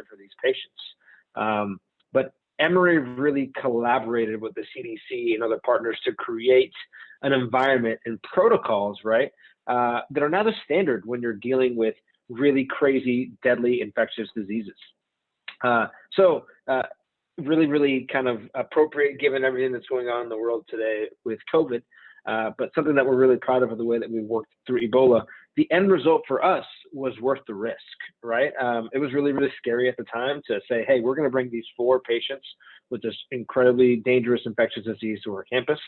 for these patients. But Emory really collaborated with the CDC and other partners to create an environment and protocols, right, that are now the standard when you're dealing with really crazy, deadly infectious diseases. So really, really kind of appropriate given everything that's going on in the world today with COVID, but something that we're really proud of the way that we worked through Ebola. The end result for us was worth the risk, right? It was really, really scary at the time to say, hey, we're going to bring these 4 patients with this incredibly dangerous infectious disease to our campus,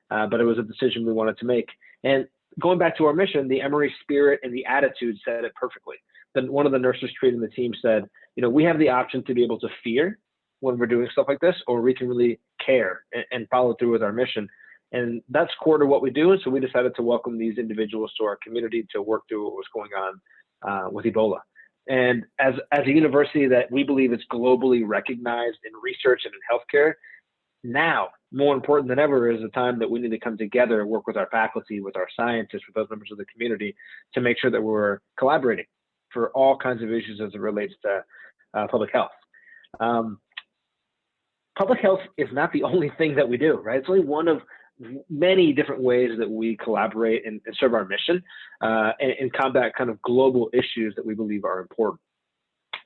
but it was a decision we wanted to make. And going back to our mission, the Emory spirit and the attitude said it perfectly. Then one of the nurses treating the team said, we have the option to be able to fear when we're doing stuff like this, or we can really care and follow through with our mission. And that's core to what we do. And so we decided to welcome these individuals to our community to work through what was going on with Ebola. And as a university that we believe is globally recognized in research and in healthcare, now more important than ever is the time that we need to come together and work with our faculty, with our scientists, with those members of the community to make sure that we're collaborating for all kinds of issues as it relates to public health. Public health is not the only thing that we do, right? It's only one of many different ways that we collaborate and serve our mission and combat kind of global issues that we believe are important.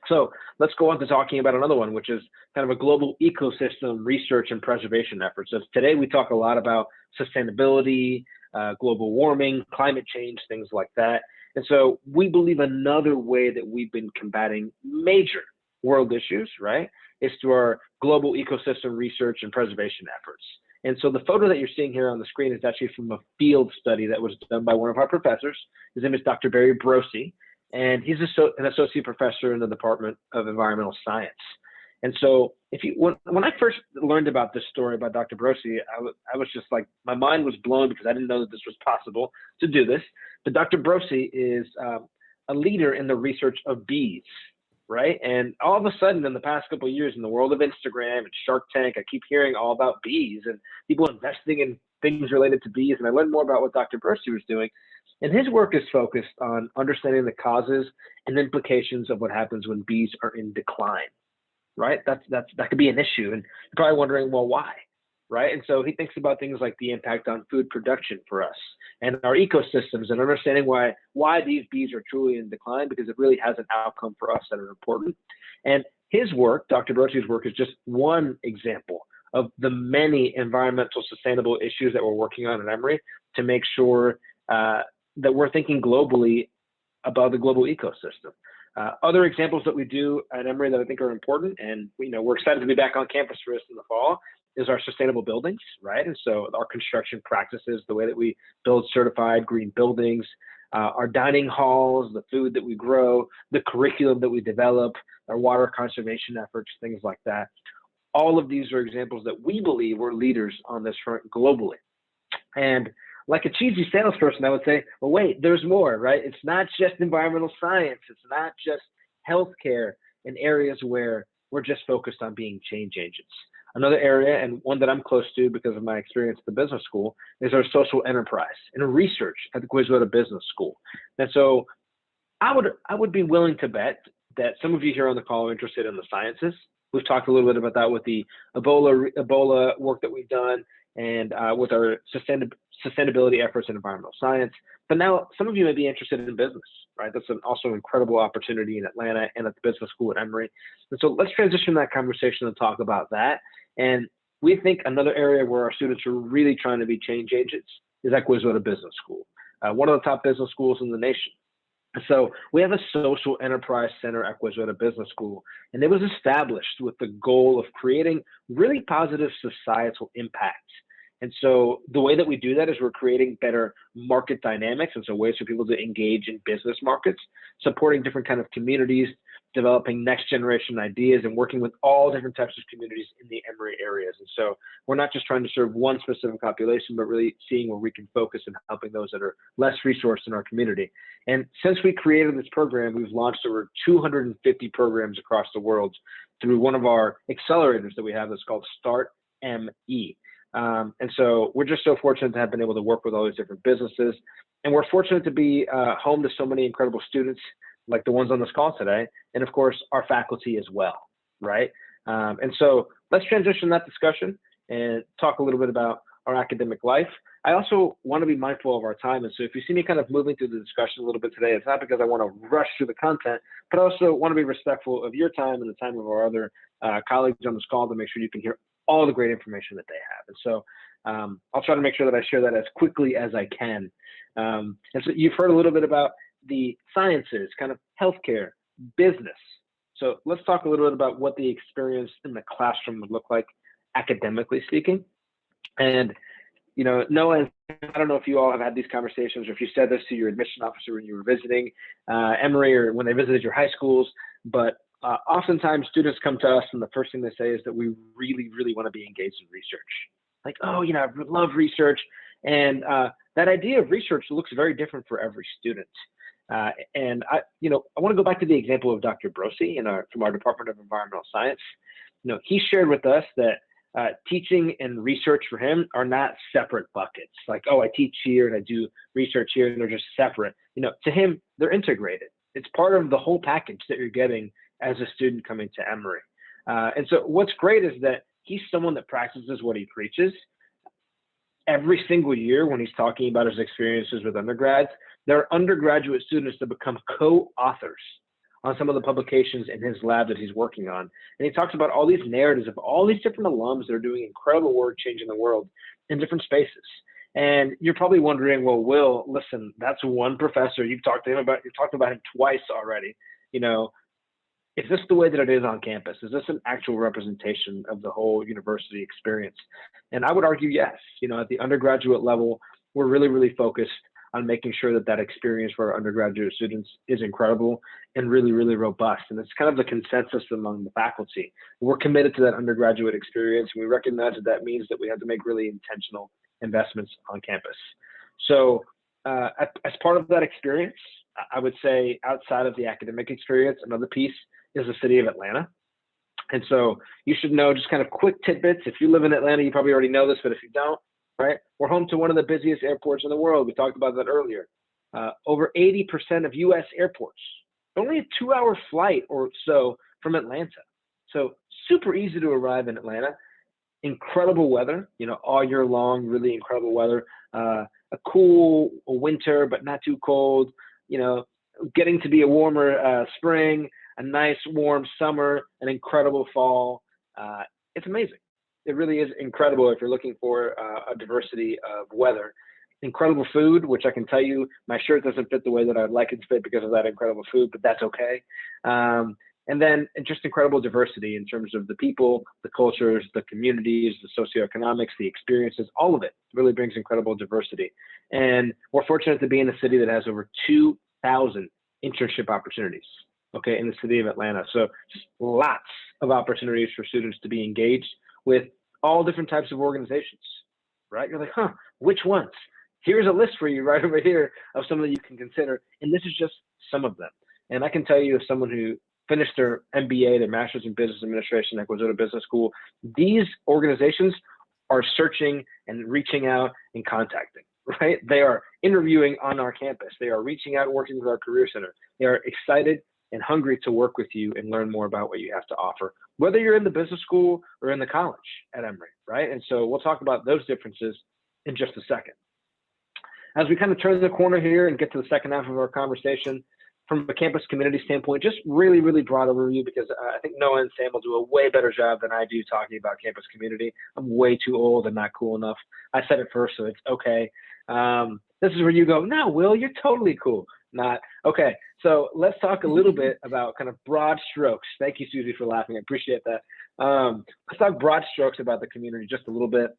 So let's go on to talking about another one, which is kind of a global ecosystem research and preservation efforts. So today we talk a lot about sustainability, global warming, climate change, things like that. And so we believe another way that we've been combating major world issues, right, is through our global ecosystem research and preservation efforts. And so the photo that you're seeing here on the screen is actually from a field study that was done by one of our professors. His name is Dr. Barry Brosi, and he's an associate professor in the Department of Environmental Science. And so when I first learned about this story about Dr. Brosi, I was just like, my mind was blown because I didn't know that this was possible to do this. But Dr. Brosi is a leader in the research of bees, right? And all of a sudden in the past couple of years in the world of Instagram and Shark Tank, I keep hearing all about bees and people investing in things related to bees. And I learned more about what Dr. Brosi was doing. And his work is focused on understanding the causes and implications of what happens when bees are in decline, right? That could be an issue. And you're probably wondering, well, why? Right? And so he thinks about things like the impact on food production for us and our ecosystems and understanding why these bees are truly in decline, because it really has an outcome for us that are important. And his work, Dr. Brosi's work, is just one example of the many environmental sustainable issues that we're working on at Emory to make sure that we're thinking globally about the global ecosystem. Other examples that we do at Emory that I think are important, and we're excited to be back on campus for this in the fall, is our sustainable buildings, right? And so our construction practices, the way that we build certified green buildings, our dining halls, the food that we grow, the curriculum that we develop, our water conservation efforts, things like that. All of these are examples that we believe we're leaders on this front globally. And like a cheesy salesperson, I would say, well, wait, there's more, right? It's not just environmental science. It's not just healthcare in areas where we're just focused on being change agents. Another area, and one that I'm close to because of my experience at the business school, is our social enterprise and research at the Quizwota Business School. And so I would be willing to bet that some of you here on the call are interested in the sciences. We've talked a little bit about that with the Ebola work that we've done and with our sustainability efforts in environmental science. But now some of you may be interested in business, right? That's also an incredible opportunity in Atlanta and at the business school at Emory. And so let's transition that conversation and talk about that. And we think another area where our students are really trying to be change agents is at Quizwota Business School, one of the top business schools in the nation. So we have a social enterprise center at Quizwota Business School, and it was established with the goal of creating really positive societal impact. And so the way that we do that is we're creating better market dynamics, and so ways for people to engage in business markets, supporting different kind of communities, developing next generation ideas, and working with all different types of communities in the Emory areas. And so we're not just trying to serve one specific population, but really seeing where we can focus and helping those that are less resourced in our community. And since we created this program, we've launched over 250 programs across the world through one of our accelerators that we have that's called Start ME. And so we're just so fortunate to have been able to work with all these different businesses. And we're fortunate to be home to so many incredible students. like the ones on this call today, and of course, our faculty as well, right? And so let's transition that discussion and talk a little bit about our academic life. I also want to be mindful of our time. And so if you see me kind of moving through the discussion a little bit today, it's not because I want to rush through the content, but I also want to be respectful of your time and the time of our other colleagues on this call to make sure you can hear all the great information that they have. And so I'll try to make sure that I share that as quickly as I can. And so you've heard a little bit about the sciences, kind of healthcare, business. So let's talk a little bit about what the experience in the classroom would look like, academically speaking. And, you know, Noah, I don't know if you all have had these conversations or if you said this to your admission officer when you were visiting Emory or when they visited your high schools, but oftentimes students come to us and the first thing they say is that we really, really want to be engaged in research. Like, oh, you know, I love research. And that idea of research looks very different for every student. And I want to go back to the example of Dr. Brosi from our Department of Environmental Science. You know, he shared with us that teaching and research for him are not separate buckets. Like, oh, I teach here and I do research here, and they're just separate. You know, to him, they're integrated. It's part of the whole package that you're getting as a student coming to Emory. And so what's great is that he's someone that practices what he preaches. Every single year when he's talking about his experiences with undergrads, there are undergraduate students that become co-authors on some of the publications in his lab that he's working on. And he talks about all these narratives of all these different alums that are doing incredible work changing the world in different spaces. And you're probably wondering, well, Will, listen, that's one professor. You've talked about him twice already. You know, is this the way that it is on campus? Is this an actual representation of the whole university experience? And I would argue yes. You know, at the undergraduate level, we're really, really focused on making sure that that experience for our undergraduate students is incredible and really, really robust. And it's kind of the consensus among the faculty. We're committed to that undergraduate experience, and we recognize that that means that we have to make really intentional investments on campus. So as part of that experience, I would say outside of the academic experience, another piece is the city of Atlanta. And so you should know just kind of quick tidbits. If you live in Atlanta, you probably already know this, but if you don't, right, we're home to one of the busiest airports in the world. We talked about that earlier. Over 80% of U.S. airports, only a 2-hour flight or so from Atlanta. So super easy to arrive in Atlanta. Incredible weather, you know, all year long, really incredible weather. A cool winter, but not too cold, you know, getting to be a warmer spring, a nice warm summer, an incredible fall. It's amazing. It really is incredible if you're looking for a diversity of weather. Incredible food, which I can tell you, my shirt doesn't fit the way that I'd like it to fit because of that incredible food, but that's okay. And then just incredible diversity in terms of the people, the cultures, the communities, the socioeconomics, the experiences, all of it really brings incredible diversity. And we're fortunate to be in a city that has over 2,000 internship opportunities, okay, in the city of Atlanta. So just lots of opportunities for students to be engaged with all different types of organizations, right? You're like, which ones? Here's a list for you right over here of some that you can consider. And this is just some of them. And I can tell you, as someone who finished their MBA, their Master's in Business Administration at Wazoo Business School, these organizations are searching and reaching out and contacting, right? They are interviewing on our campus. They are reaching out and working with our Career Center. They are excited and hungry to work with you and learn more about what you have to offer, whether you're in the business school or in the college at Emory, right? And so we'll talk about those differences in just a second. As we kind of turn the corner here and get to the second half of our conversation, from a campus community standpoint, just really, really broad overview, because I think Noah and Sam will do a way better job than I do talking about campus community. I'm way too old and not cool enough. I said it first, so it's okay. This is where you go, no, Will, you're totally cool. Not okay. So let's talk a little bit about kind of broad strokes. Thank you, Susie, for laughing. I appreciate that. Let's talk broad strokes about the community just a little bit.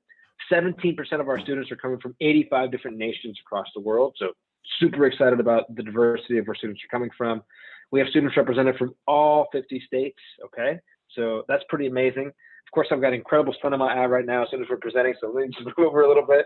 17% of our students are coming from 85 different nations across the world. So super excited about the diversity of where students are coming from. We have students represented from all 50 states. Okay. So that's pretty amazing. Of course, I've got incredible sun in my eye right now as soon as we're presenting. So let me just move over a little bit.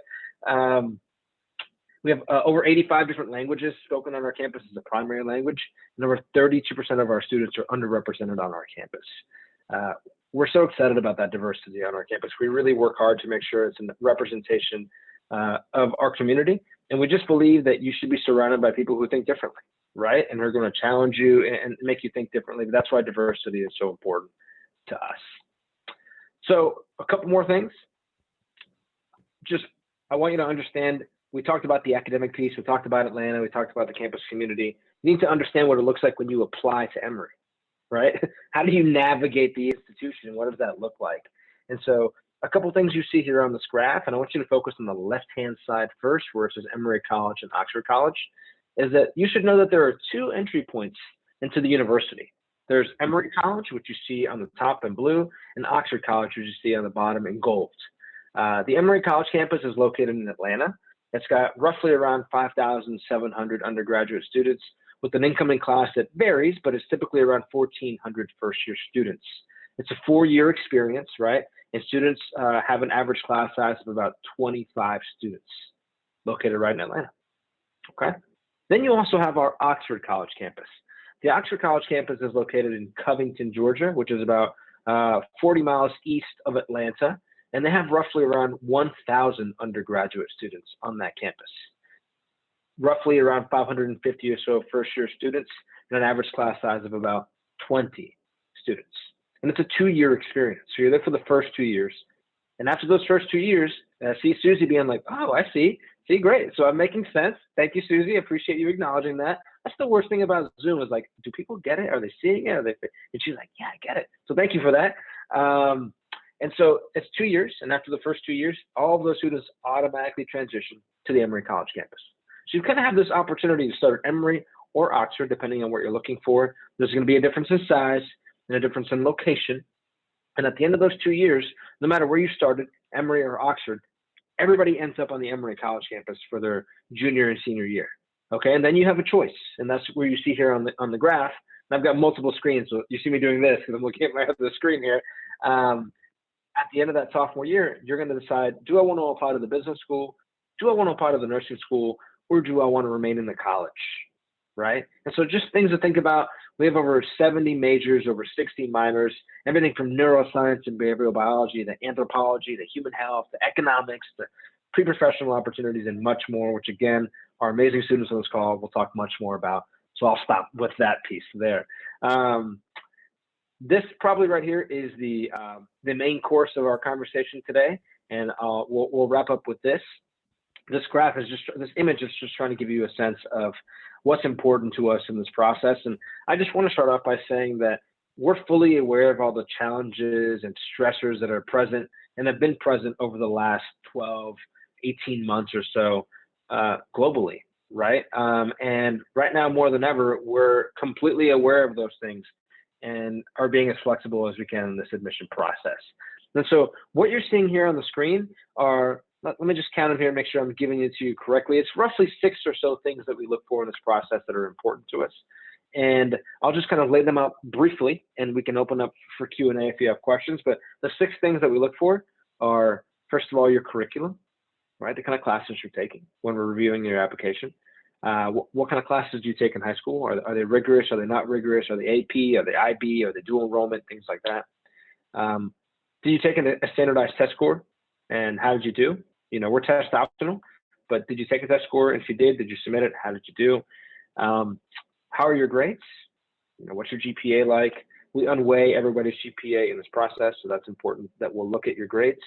We have over 85 different languages spoken on our campus as a primary language, and over 32% of our students are underrepresented on our campus. We're so excited about that diversity on our campus. We really work hard to make sure it's a representation of our community, and we just believe that you should be surrounded by people who think differently. right? And are going to challenge you and make you think differently. But that's why diversity is so important to us. So a couple more things. Just, I want you to understand, we talked about the academic piece, we talked about Atlanta, we talked about the campus community. You need to understand what it looks like when you apply to Emory, right? How do you navigate the institution? What does that look like? And so a couple things you see here on this graph, and I want you to focus on the left-hand side first, where it says Emory College and Oxford College, is that you should know that there are two entry points into the university. There's Emory College, which you see on the top in blue, and Oxford College, which you see on the bottom in gold. The Emory College campus is located in Atlanta. It's got roughly around 5,700 undergraduate students with an incoming class that varies, but it's typically around 1,400 first-year students. It's a 4-year experience, right? And students have an average class size of about 25 students located right in Atlanta, okay? Then you also have our Oxford College campus. The Oxford College campus is located in Covington, Georgia, which is about 40 miles east of Atlanta. And they have roughly around 1,000 undergraduate students on that campus. Roughly around 550 or so first-year students and an average class size of about 20 students. And it's a 2-year experience. So you're there for the first 2 years. And after those first 2 years, see Susie being like, oh, I see. See, great. So I'm making sense. Thank you, Susie. I appreciate you acknowledging that. That's the worst thing about Zoom is like, do people get it? Are they seeing it? Are they? And she's like, yeah, I get it. So thank you for that. And so it's 2 years, and after the first 2 years, all of those students automatically transition to the Emory College campus. So you kind of have this opportunity to start at Emory or Oxford, depending on what you're looking for. There's going to be a difference in size and a difference in location. And at the end of those 2 years, no matter where you started, Emory or Oxford, everybody ends up on the Emory College campus for their junior and senior year. Okay, and then you have a choice, and that's where you see here on the graph. And I've got multiple screens, so you see me doing this because I'm looking at my other screen here. At the end of that sophomore year, you're going to decide, do I want to apply to the business school? Do I want to apply to the nursing school? Or do I want to remain in the college, right? And so just things to think about. We have over 70 majors, over 60 minors, everything from neuroscience and behavioral biology, to anthropology, to human health, to economics, to pre-professional opportunities, and much more, which again, our amazing students on this call will talk much more about. So I'll stop with that piece there. This probably right here is the main course of our conversation today, and we'll wrap up with this. This graph is this image is just trying to give you a sense of what's important to us in this process. And I just want to start off by saying that we're fully aware of all the challenges and stressors that are present and have been present over the last 12, 18 months or so globally, right? And right now, more than ever, we're completely aware of those things and are being as flexible as we can in this admission process. And so what you're seeing here on the screen are, let me just count them here and make sure I'm giving it to you correctly. It's roughly 6 or so things that we look for in this process that are important to us. And I'll just kind of lay them out briefly, and we can open up for Q&A if you have questions. But the 6 things that we look for are, first of all, your curriculum, right? The kind of classes you're taking when we're reviewing your application. What kind of classes do you take in high school? Are they rigorous? Are they not rigorous? Are they AP? Are they IB? Are they dual enrollment? Things like that. Did you take a standardized test score? And how did you do? You know, we're test optional, but did you take a test score? If you did you submit it? How did you do? How are your grades? You know, what's your GPA like? We unweigh everybody's GPA in this process, so that's important that we'll look at your grades.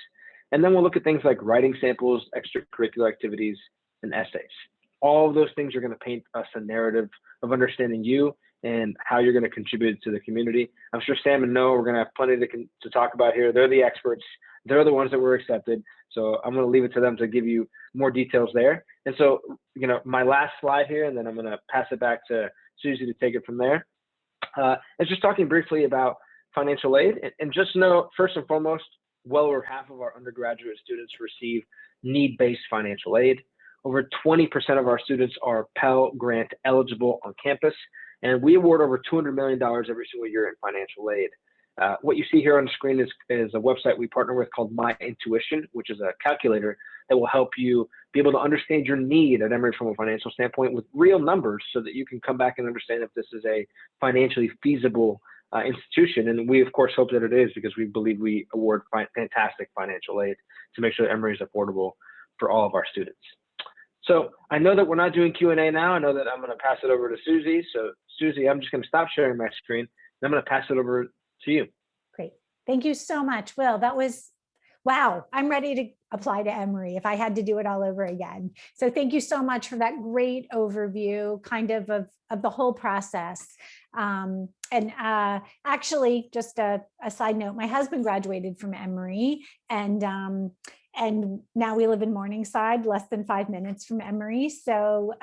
And then we'll look at things like writing samples, extracurricular activities, and essays. All of those things are going to paint us a narrative of understanding you and how you're going to contribute to the community. I'm sure Sam and Noah, we're going to have plenty to talk about here. They're the experts. They're the ones that were accepted. So I'm going to leave it to them to give you more details there. And so, you know, my last slide here, and then I'm going to pass it back to Susie to take it from there. Is just talking briefly about financial aid. And just know, first and foremost, well over half of our undergraduate students receive need-based financial aid. Over 20% of our students are Pell Grant eligible on campus, and we award over $200 million every single year in financial aid. What you see here on the screen is a website we partner with called My Intuition, which is a calculator that will help you be able to understand your need at Emory from a financial standpoint with real numbers so that you can come back and understand if this is a financially feasible institution. And we, of course, hope that it is because we believe we award fantastic financial aid to make sure that Emory is affordable for all of our students. So I know that we're not doing Q&A now. I know that I'm going to pass it over to Susie. So Susie, I'm just going to stop sharing my screen, and I'm going to pass it over to you. Great. Thank you so much, Will. That was, wow, I'm ready to apply to Emory if I had to do it all over again. So thank you so much for that great overview of the whole process. Actually, just a side note, my husband graduated from Emory, and now we live in Morningside, less than 5 minutes from Emory. So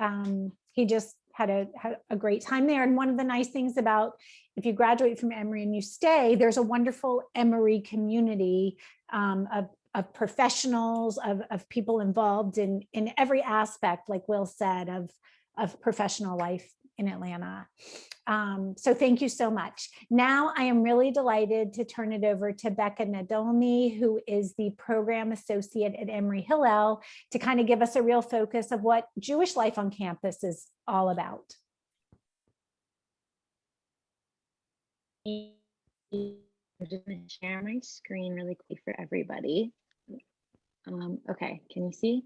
he just had a great time there. And one of the nice things about, if you graduate from Emory and you stay, there's a wonderful Emory community of professionals, of people involved in every aspect, like Will said, of professional life in Atlanta. So thank you so much. Now I am really delighted to turn it over to Becca Nadomi, who is the program associate at Emory Hillel, to kind of give us a real focus of what Jewish life on campus is all about. I'm just going to share my screen really quickly for everybody. Okay, can you see?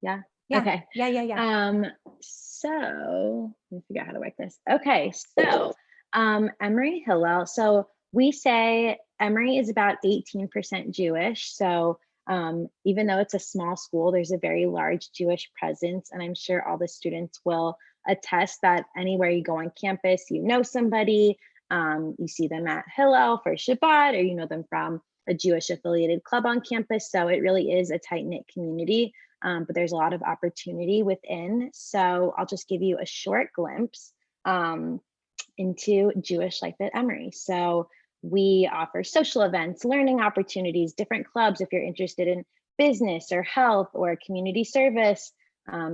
Yeah. Yeah. Okay. Yeah. So let me figure out how to work this. Okay, so Emory Hillel. So we say Emory is about 18% Jewish. So even though it's a small school, there's a very large Jewish presence, and I'm sure all the students will attest that anywhere you go on campus, you know somebody. You see them at Hillel for Shabbat, or you know them from a Jewish affiliated club on campus. So it really is a tight-knit community, but there's a lot of opportunity within. So I'll just give you a short glimpse into Jewish life at Emory. So we offer social events, learning opportunities, different clubs if you're interested in business or health or community service.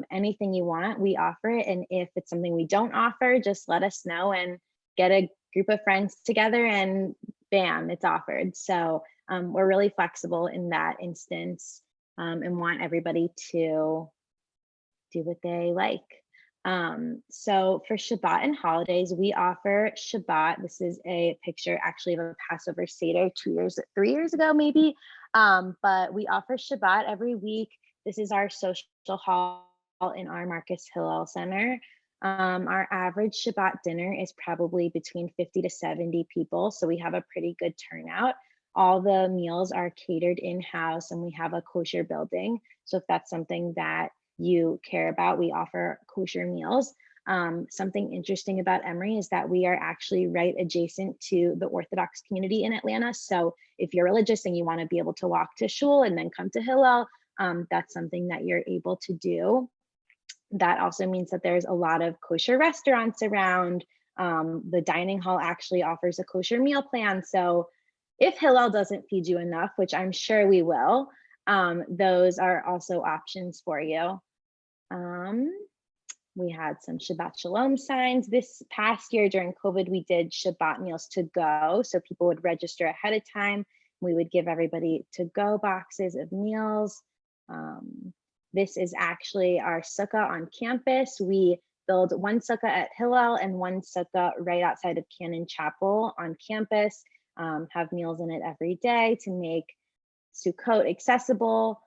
Anything you want, we offer it. And if it's something we don't offer, just let us know and get a group of friends together and bam, it's offered. So we're really flexible in that instance, and want everybody to do what they like. So for Shabbat and holidays, we offer Shabbat. This is a picture actually of a Passover Seder 3 years ago, maybe. But we offer Shabbat every week. This is our social hall in our Marcus Hillel Center. Our average Shabbat dinner is probably between 50 to 70 people. So we have a pretty good turnout. All the meals are catered in-house, and we have a kosher building. So if that's something that you care about, we offer kosher meals. Something interesting about Emory is that we are actually right adjacent to the Orthodox community in Atlanta. So if you're religious and you want to be able to walk to shul and then come to Hillel, that's something that you're able to do. That also means that there's a lot of kosher restaurants around. The dining hall actually offers a kosher meal plan. So if Hillel doesn't feed you enough, which I'm sure we will, those are also options for you. We had some Shabbat Shalom signs. This past year during COVID, we did Shabbat meals to go. So people would register ahead of time. We would give everybody to go boxes of meals. This is actually our sukkah on campus. We build one sukkah at Hillel and one sukkah right outside of Cannon Chapel on campus. Have meals in it every day to make Sukkot accessible.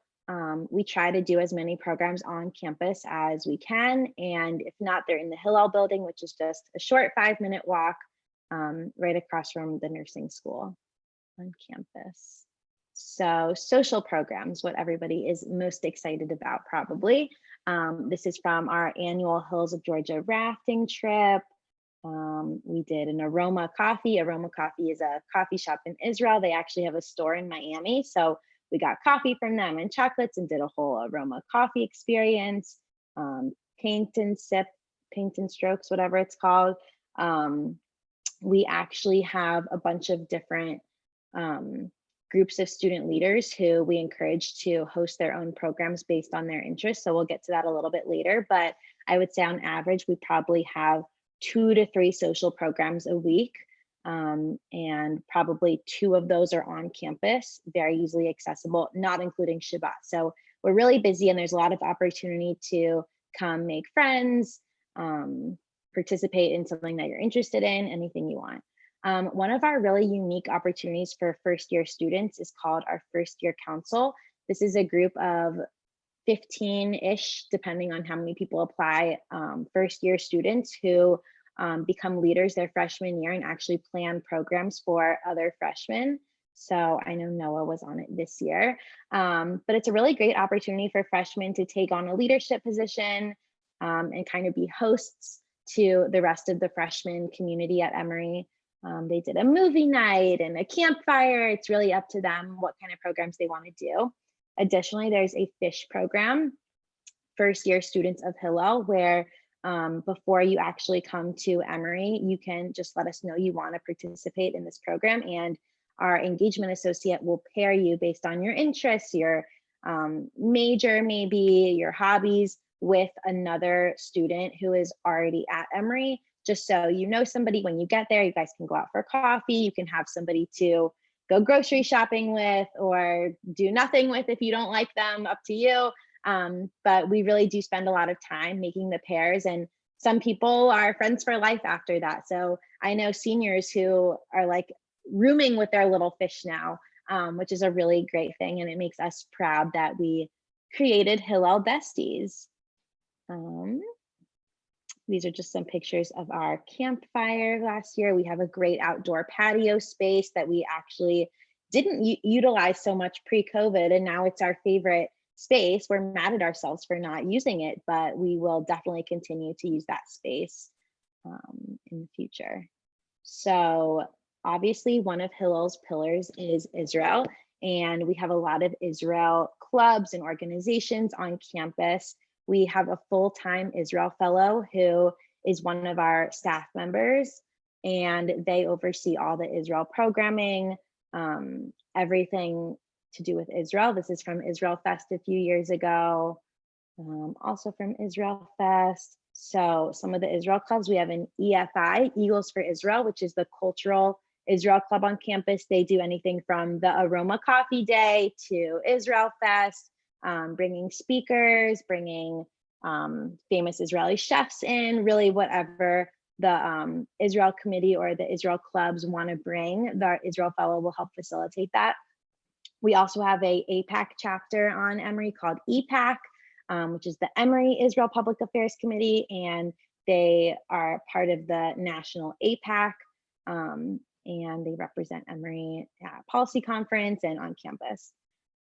We try to do as many programs on campus as we can. And if not, they're in the Hillel building, which is just a short 5-minute walk right across from the nursing school on campus. So social programs, what everybody is most excited about probably. This is from our annual Hills of Georgia rafting trip. We did an Aroma Coffee. Aroma Coffee is a coffee shop in Israel. They actually have a store in Miami. So we got coffee from them and chocolates and did a whole Aroma Coffee experience. Paint and sip, paint and strokes, whatever it's called. We actually have a bunch of different groups of student leaders who we encourage to host their own programs based on their interests. So we'll get to that a little bit later, but I would say on average, we probably have 2 to 3 social programs a week. And probably 2 of those are on campus, very easily accessible, not including Shabbat. So we're really busy and there's a lot of opportunity to come make friends, participate in something that you're interested in, anything you want. One of our really unique opportunities for first-year students is called our First Year Council. This is a group of 15-ish, depending on how many people apply, first-year students who become leaders their freshman year and actually plan programs for other freshmen. So I know Noah was on it this year, but it's a really great opportunity for freshmen to take on a leadership position and kind of be hosts to the rest of the freshman community at Emory. They did a movie night and a campfire. It's really up to them what kind of programs they want to do. Additionally, there's a fish program, first year students of Hillel, where before you actually come to Emory, you can just let us know you want to participate in this program, and our engagement associate will pair you based on your interests, your major, maybe your hobbies, with another student who is already at Emory, just so you know somebody when you get there. You guys can go out for coffee, you can have somebody to go grocery shopping with or do nothing with if you don't like them, up to you. But we really do spend a lot of time making the pairs, and some people are friends for life after that. So I know seniors who are like rooming with their little fish now, which is a really great thing, and it makes us proud that we created Hillel Besties. These are just some pictures of our campfire last year. We have a great outdoor patio space that we actually didn't utilize so much pre-COVID, and now it's our favorite space. We're mad at ourselves for not using it, but we will definitely continue to use that space in the future. So obviously one of Hillel's pillars is Israel, and we have a lot of Israel clubs and organizations on campus. We have a full-time Israel fellow who is one of our staff members, and they oversee all the Israel programming, everything to do with Israel. This is from Israel Fest a few years ago, also from Israel Fest. So some of the Israel clubs, we have an EFI, Eagles for Israel, which is the cultural Israel club on campus. They do anything from the Aroma Coffee Day to Israel Fest, bringing speakers, bringing famous Israeli chefs in, really whatever the Israel committee or the Israel clubs want to bring, the Israel fellow will help facilitate that. We also have a APAC chapter on Emory called EPAC, which is the Emory Israel Public Affairs Committee, and they are part of the national APAC, and they represent Emory at policy conference and on campus.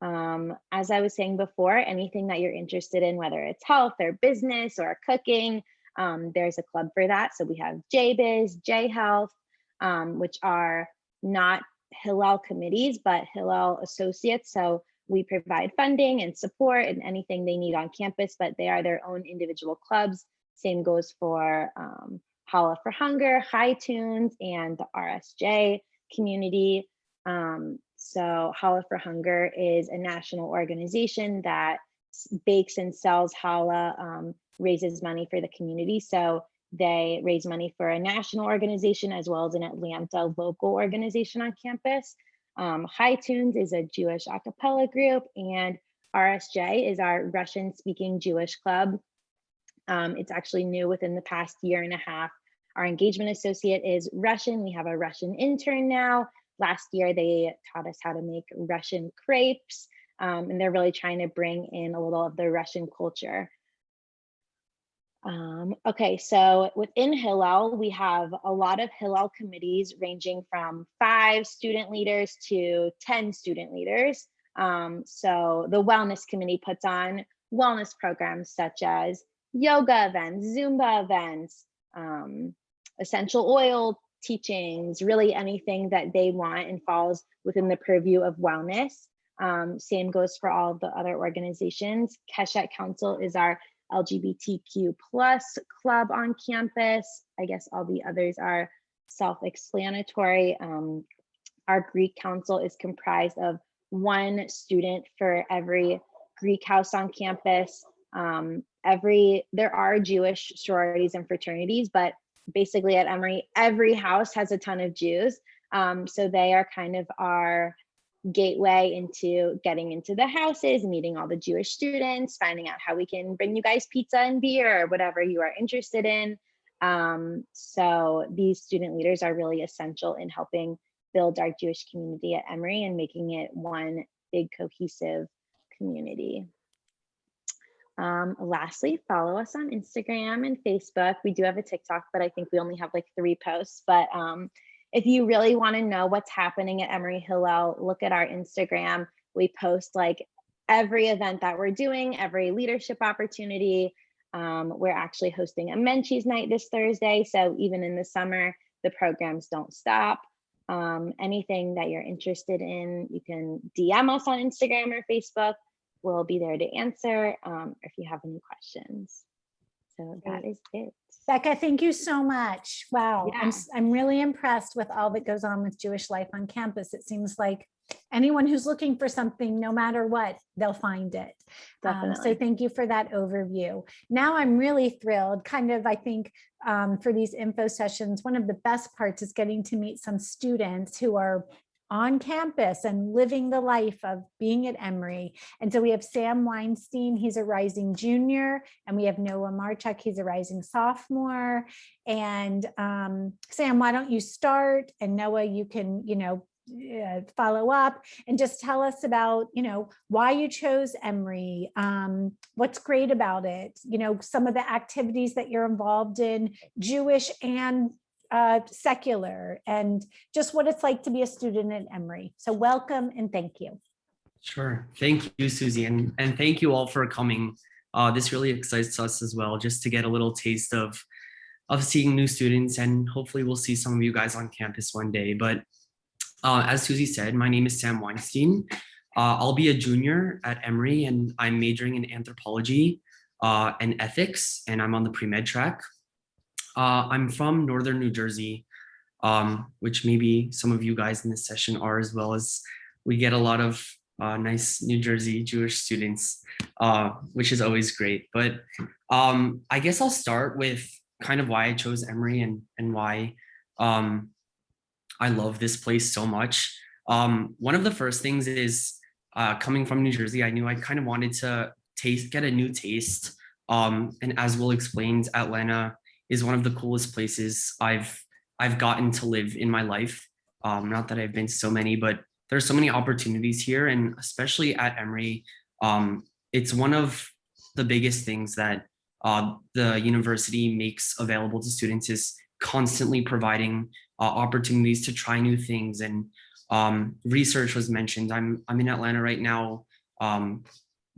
As I was saying before, anything that you're interested in, whether it's health or business or cooking, there's a club for that. So we have JBiz, JHealth, which are not Hillel committees, but Hillel associates. So we provide funding and support and anything they need on campus, but they are their own individual clubs. Same goes for Holla for Hunger, High Tunes, and the RSJ community. So Holla for Hunger is a national organization that bakes and sells challah, raises money for the community. So they raise money for a national organization as well as an Atlanta local organization on campus. High Tunes is a Jewish a cappella group, and RSJ is our Russian-speaking Jewish club. It's actually new within the past year and a half. Our engagement associate is Russian. We have a Russian intern now. Last year, they taught us how to make Russian crepes, and they're really trying to bring in a little of the Russian culture. Okay, so within Hillel, we have a lot of Hillel committees ranging from 5 student leaders to 10 student leaders. So the wellness committee puts on wellness programs such as yoga events, Zumba events, essential oil teachings, really anything that they want and falls within the purview of wellness. Same goes for all of the other organizations. Keshet Council is our LGBTQ plus club on campus. I guess all the others are self-explanatory. Our Greek Council is comprised of 1 student for every Greek house on campus. There are Jewish sororities and fraternities, but basically at Emory, every house has a ton of Jews. So they are kind of our gateway into getting into the houses, meeting all the Jewish students, finding out how we can bring you guys pizza and beer or whatever you are interested in. So these student leaders are really essential in helping build our Jewish community at Emory and making it one big cohesive community. Lastly, follow us on Instagram and Facebook. We do have a TikTok, but I think we only have like 3 posts. But if you really want to know what's happening at Emory Hillel, look at our Instagram. We post like every event that we're doing, every leadership opportunity. We're actually hosting a Menchie's night this Thursday. So even in the summer, the programs don't stop. Anything that you're interested in, you can DM us on Instagram or Facebook. We'll be there to answer if you have any questions. So that is it. Becca, thank you so much. Wow, Yeah. I'm really impressed with all that goes on with Jewish life on campus. It seems like anyone who's looking for something, no matter what, they'll find it. So thank you for that overview. Now I'm really thrilled, kind of, I think, for these info sessions, one of the best parts is getting to meet some students who are on campus and living the life of being at Emory. And so we have Sam Weinstein, he's a rising junior, and we have Noah Marchuk, he's a rising sophomore. And Sam, why don't you start? And Noah, you can, follow up and just tell us about, why you chose Emory, what's great about it, some of the activities that you're involved in, Jewish and secular, and just what it's like to be a student at Emory. So welcome and thank you. Sure. Thank you, Susie. And thank you all for coming. This really excites us as well, just to get a little taste of seeing new students, and hopefully we'll see some of you guys on campus one day. But as Susie said, my name is Sam Weinstein. I'll be a junior at Emory, and I'm majoring in anthropology and ethics, and I'm on the pre-med track. I'm from Northern New Jersey, which maybe some of you guys in this session are as well, as we get a lot of nice New Jersey Jewish students, which is always great. But I guess I'll start with kind of why I chose Emory and why I love this place so much. One of the first things is coming from New Jersey, I knew I kind of wanted to get a new taste. And as Will explained, Atlanta is one of the coolest places I've gotten to live in my life. Not that I've been to so many, but there's so many opportunities here, and especially at Emory, it's one of the biggest things that the university makes available to students is constantly providing opportunities to try new things. And research was mentioned. I'm in Atlanta right now,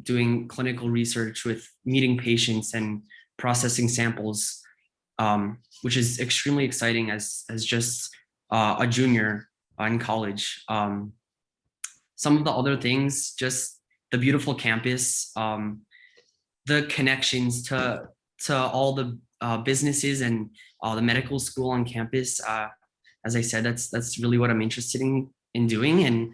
doing clinical research with meeting patients and processing samples, which is extremely exciting as just a junior in college. Some of the other things, just the beautiful campus, the connections to all the businesses and the medical school on campus. As I said, that's really what I'm interested in doing, and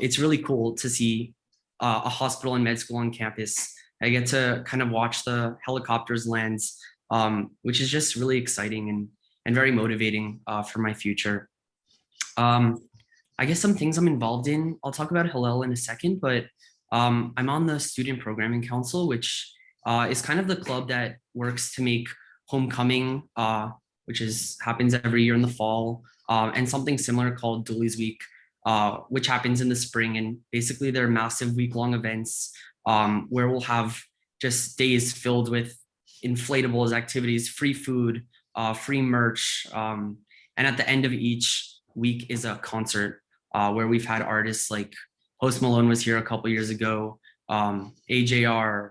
it's really cool to see a hospital and med school on campus. I get to kind of watch the helicopters land, which is just really exciting and very motivating for my future. I guess some things I'm involved in, I'll talk about Hillel in a second, but I'm on the Student Programming Council, which is kind of the club that works to make homecoming, which happens every year in the fall, and something similar called Dooley's Week, which happens in the spring. And basically they're massive week-long events where we'll have just days filled with inflatables, activities, free food, free merch. And at the end of each week is a concert where we've had artists like Post Malone was here a couple years ago, AJR,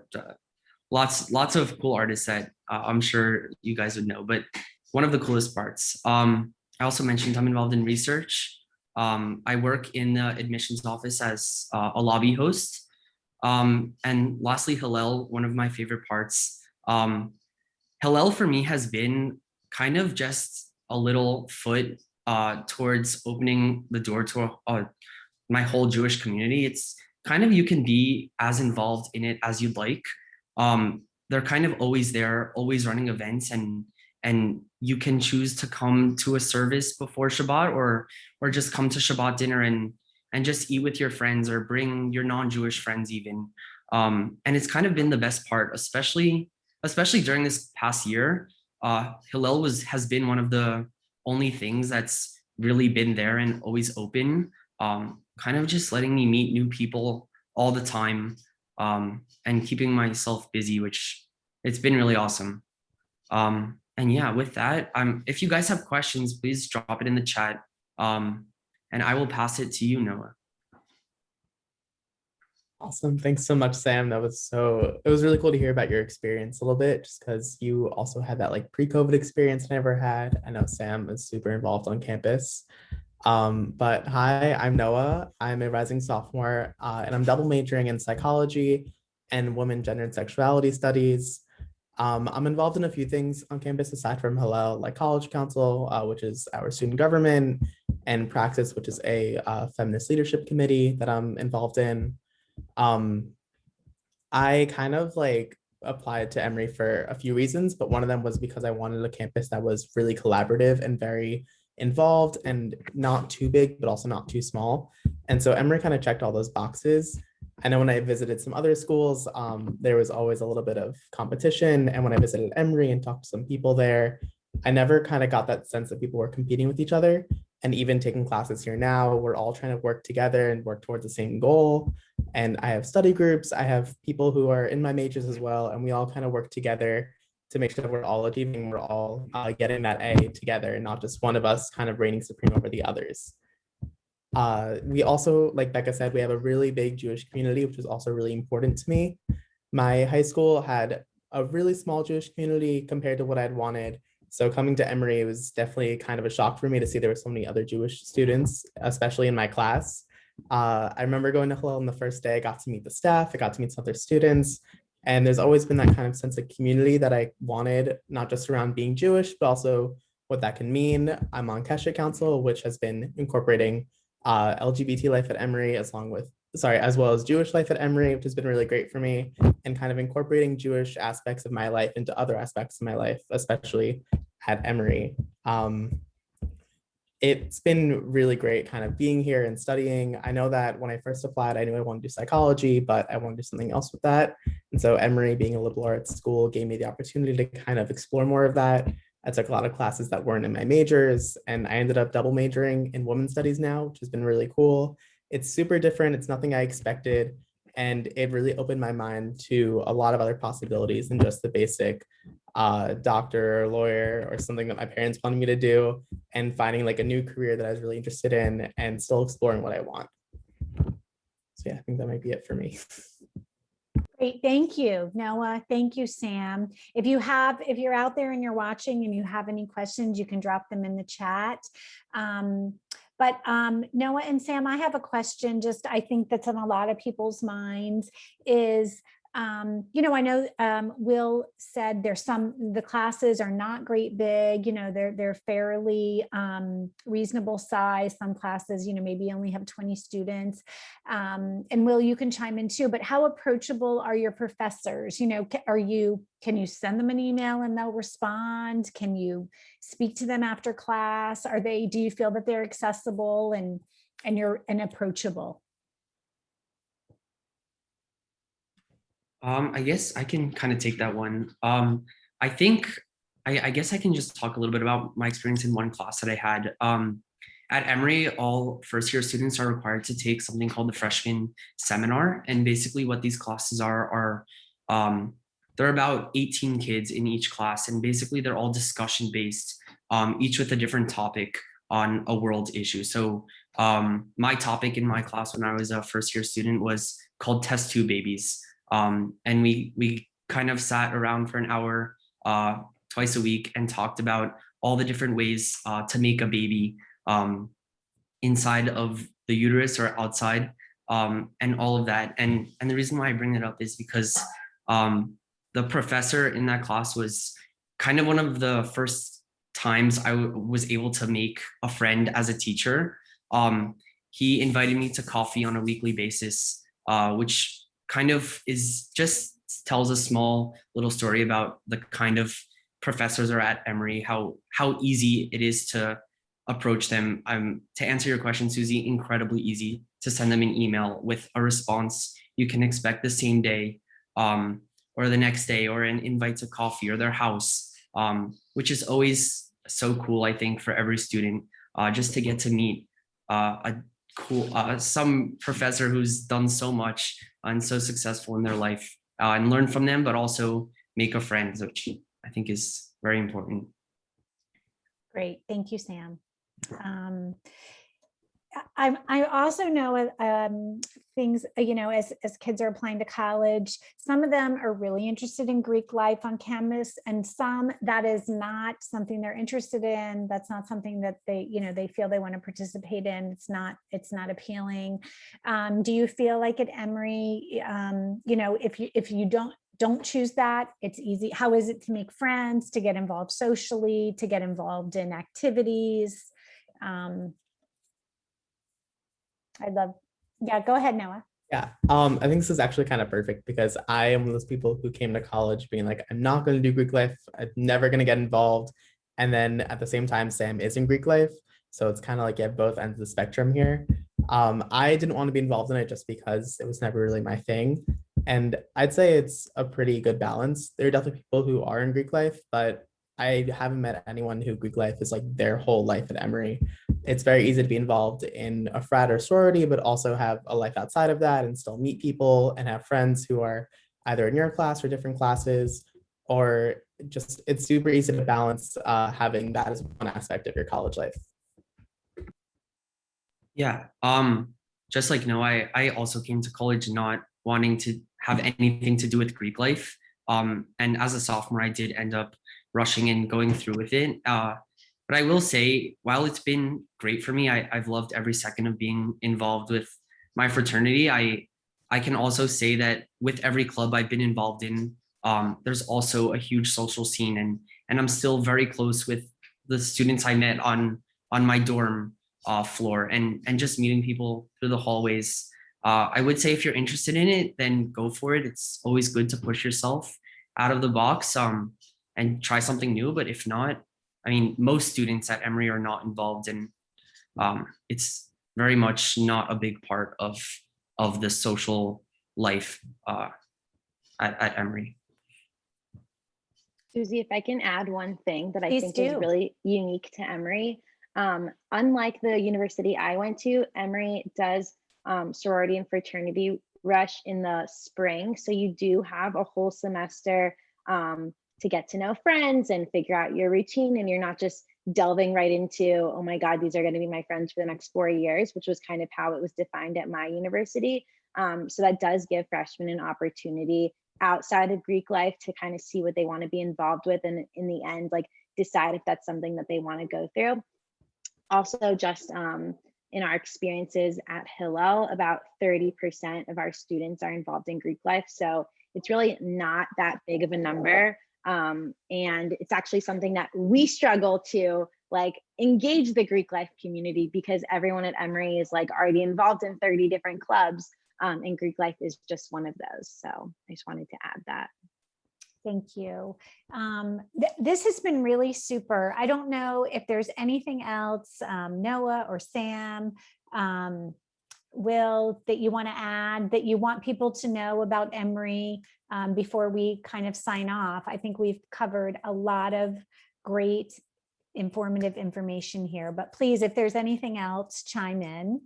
lots of cool artists that I'm sure you guys would know. But one of the coolest parts, I also mentioned I'm involved in research. I work in the admissions office as a lobby host. And lastly, Hillel, one of my favorite parts. Hillel for me has been kind of just a little foot towards opening the door to my whole Jewish community. It's kind of, you can be as involved in it as you'd like. They're kind of always there, always running events, and you can choose to come to a service before Shabbat or just come to Shabbat dinner and just eat with your friends or bring your non-Jewish friends even. And it's kind of been the best part, especially during this past year. Hillel has been one of the only things that's really been there and always open, kind of just letting me meet new people all the time. and keeping myself busy, which it's been really awesome. And yeah, with that, if you guys have questions, please drop it in the chat, and I will pass it to you, Noah. Awesome. Thanks so much, Sam. It was really cool to hear about your experience a little bit, just because you also had that like pre-COVID experience I never had. I know Sam is super involved on campus. But hi, I'm Noah. I'm a rising sophomore, and I'm double majoring in psychology and women, gender, and sexuality studies. I'm involved in a few things on campus aside from Hillel, like College Council, which is our student government, and Praxis, which is a feminist leadership committee that I'm involved in. I kind of like applied to Emory for a few reasons, but one of them was because I wanted a campus that was really collaborative and very involved and not too big, but also not too small. And so Emory kind of checked all those boxes. I know when I visited some other schools, there was always a little bit of competition. And when I visited Emory and talked to some people there, I never kind of got that sense that people were competing with each other. And even taking classes here now, we're all trying to work together and work towards the same goal. And I have study groups, I have people who are in my majors as well, and we all kind of work together to make sure that we're all achieving, we're all getting that A together, and not just one of us kind of reigning supreme over the others. We also, like Becca said, we have a really big Jewish community, which is also really important to me. My high school had a really small Jewish community compared to what I'd wanted. So coming to Emory, it was definitely kind of a shock for me to see there were so many other Jewish students, especially in my class. I remember going to Hillel on the first day. I got to meet the staff, I got to meet some other students, and there's always been that kind of sense of community that I wanted, not just around being Jewish, but also what that can mean. I'm on Keshet Council, which has been incorporating LGBT life at Emory, as well as Jewish life at Emory, which has been really great for me, and kind of incorporating Jewish aspects of my life into other aspects of my life, especially at Emory. It's been really great kind of being here and studying. I know that when I first applied, I knew I wanted to do psychology, but I want to do something else with that. And so Emory, being a liberal arts school, gave me the opportunity to kind of explore more of that. I took a lot of classes that weren't in my majors, and I ended up double majoring in women's studies now, which has been really cool. It's super different. It's nothing I expected. And it really opened my mind to a lot of other possibilities than just the basic doctor or lawyer or something that my parents wanted me to do, and finding like a new career that I was really interested in and still exploring what I want. So yeah, I think that might be it for me. Great, thank you, Noah. Thank you, Sam. If you're out there and you're watching and you have any questions, you can drop them in the chat. But Noah and Sam, I have a question, just I think that's on a lot of people's minds is, I know Will said the classes are not great big, they're fairly reasonable size. Some classes, maybe only have 20 students. And Will, you can chime in too, but how approachable are your professors? Can you send them an email and they'll respond? Can you speak to them after class? Do you feel that they're accessible and approachable? I guess I can kind of take that one. I think I guess I can just talk a little bit about my experience in one class that I had. At Emory, all first year students are required to take something called the freshman seminar. And basically what these classes are there are about 18 kids in each class. And basically they're all discussion based, each with a different topic on a world issue. So my topic in my class when I was a first year student was called Test Tube Babies. And we kind of sat around for an hour twice a week and talked about all the different ways to make a baby inside of the uterus or outside, and all of that. And the reason why I bring it up is because the professor in that class was kind of one of the first times I was able to make a friend as a teacher. He invited me to coffee on a weekly basis, which kind of tells a small little story about the kind of professors are at Emory, how easy it is to approach them. To answer your question, Susie, incredibly easy to send them an email with a response you can expect the same day, or the next day, or an invite to coffee or their house, which is always so cool, I think, for every student, just to get to meet a cool, some professor who's done so much and so successful in their life, and learn from them, but also make a friend, which I think is very important. Great, thank you, Sam. I also know things, as kids are applying to college, some of them are really interested in Greek life on campus, and some that is not something they're interested in. That's not something that they feel they want to participate in. It's not appealing. Do you feel like at Emory, if you don't choose that, it's easy. How is it to make friends, to get involved socially, to get involved in activities? Go ahead, Noah. Yeah, I think this is actually kind of perfect because I am one of those people who came to college being like, I'm not going to do Greek life. I'm never going to get involved. And then at the same time, Sam is in Greek life. So it's kind of like you have both ends of the spectrum here. I didn't want to be involved in it just because it was never really my thing. And I'd say it's a pretty good balance. There are definitely people who are in Greek life, but I haven't met anyone who Greek life is like their whole life at Emory. It's very easy to be involved in a frat or sorority, but also have a life outside of that and still meet people and have friends who are either in your class or different classes, or just it's super easy to balance having that as one aspect of your college life. Yeah, just like I also came to college not wanting to have anything to do with Greek life. And as a sophomore, I did end up rushing and going through with it. But I will say, while it's been great for me, I've loved every second of being involved with my fraternity. I can also say that with every club I've been involved in, there's also a huge social scene, and I'm still very close with the students I met on my dorm floor, and just meeting people through the hallways. I would say if you're interested in it, then go for it. It's always good to push yourself out of the box and try something new. But if not, I mean, most students at Emory are not involved in, it's very much not a big part of the social life at Emory. Susie, if I can add one thing that I Please think do. is really unique to Emory. Unlike the university I went to, Emory does sorority and fraternity rush in the spring. So you do have a whole semester to get to know friends and figure out your routine. And you're not just delving right into, oh my God, these are going to be my friends for the next 4 years, which was kind of how it was defined at my university. So that does give freshmen an opportunity outside of Greek life to kind of see what they want to be involved with, and in the end, like decide if that's something that they want to go through. Also, just in our experiences at Hillel, about 30% of our students are involved in Greek life. So it's really not that big of a number. And it's actually something that we struggle to like engage the Greek life community, because everyone at Emory is like already involved in 30 different clubs. And Greek life is just one of those. So I just wanted to add that. Thank you. This has been really super. I don't know if there's anything else, Noah or Sam, Will, that you want to add, that you want people to know about Emory before we kind of sign off. I think we've covered a lot of great informative information here, but please, if there's anything else, chime in.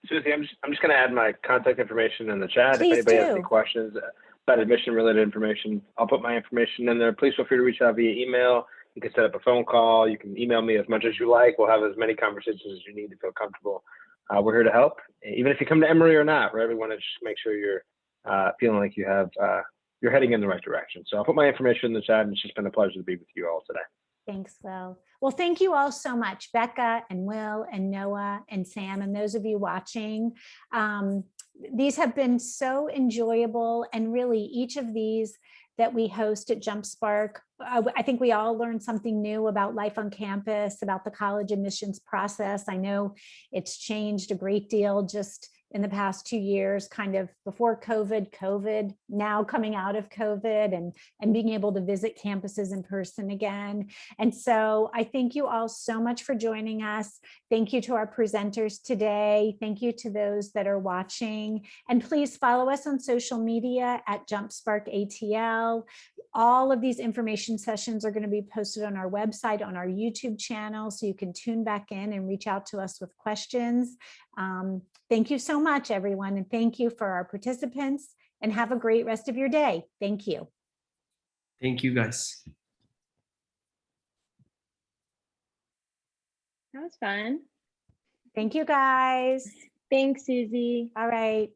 Susie, I'm just going to add my contact information in the chat. Please if anybody has do. any questions about admission-related information, I'll put my information in there. Please feel free to reach out via email. You can set up a phone call. You can email me as much as you like. We'll have as many conversations as you need to feel comfortable. We're here to help, even if you come to Emory or not. Right? We want to just make sure you're feeling like you have you're heading in the right direction. So I'll put my information in the chat, and it's just been a pleasure to be with you all today. Thanks, Will. Well, thank you all so much, Becca and Will and Noah and Sam, and those of you watching. These have been so enjoyable, and really each of these that we host at JumpSpark, I think we all learned something new about life on campus, about the college admissions process. I know it's changed a great deal just in the past 2 years, kind of before COVID, now coming out of COVID, and being able to visit campuses in person again. And so I thank you all so much for joining us. Thank you to our presenters today. Thank you to those that are watching. And please follow us on social media at JumpSpark ATL. All of these information sessions are going to be posted on our website, on our YouTube channel, so you can tune back in and reach out to us with questions. Thank you so much, everyone, and thank you for our participants, and have a great rest of your day. Thank you. Thank you, guys. That was fun. Thank you, guys. Thanks, Susie. All right.